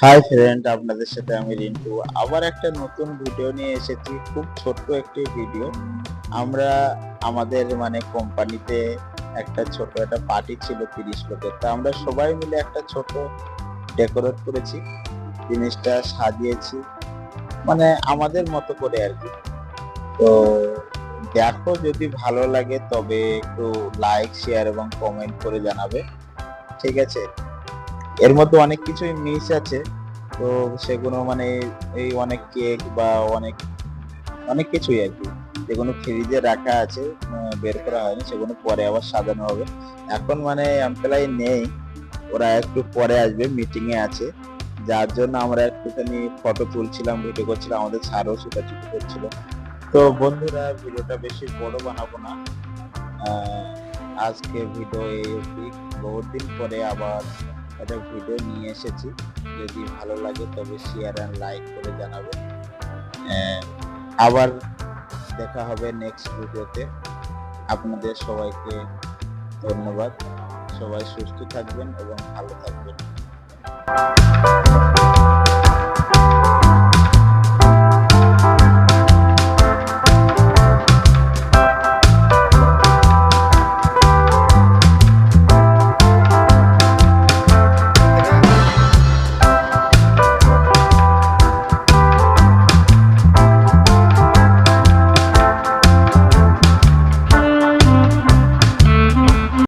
Hi friend, আপনাদের সাথে আমি রিন্টু আবার একটা নতুন ভিডিও নিয়ে এসেছি। খুব ছোট্ট একটি ভিডিও। আমরা আমাদের কোম্পানিতে একটা পার্টি ছিল 30 লোকের। তা আমরা সবাই মিলে একটা ছোট ডেকোরেট করেছি, জিনিসটা সাজিয়েছি আমাদের মতো করে আর কি। তো দেখো, যদি ভালো লাগে তবে একটু লাইক, শেয়ার এবং কমেন্ট করে জানাবে, ঠিক আছে? এর মধ্যে অনেক কিছুই মিস আছে, তো সেগুলো এই অনেক কেক বা অনেক অনেক কিছুই আর কি, যেগুলো ফ্রিজে রাখা আছে, বের করা হয়নি, সেগুলো পরে আবার সাজানো হবে। এখন এমপ্লয়ি নেই, ওরা একটু পরে আসবে, মিটিং এ আছে, যার জন্য আমরা একটুখানি ফটো তুলছিলাম, ভিডিও করছিলাম, আমাদের স্যারও ছুটাছুটি করছিল। তো বন্ধুরা, ভিডিওটা বেশি বড় বানাবো না। আজকে ভিডিও এই অবধি। বহুত দিন পরে আবার একটা ভিডিও নিয়ে এসেছি। যদি ভালো লাগে তবে শেয়ার এন্ড লাইক করে জানাবেন। আবার দেখা হবে নেক্সট ভিডিওতে। আপনাদের সবাইকে ধন্যবাদ। সবাই সুস্থ থাকবেন এবং ভালো থাকবেন।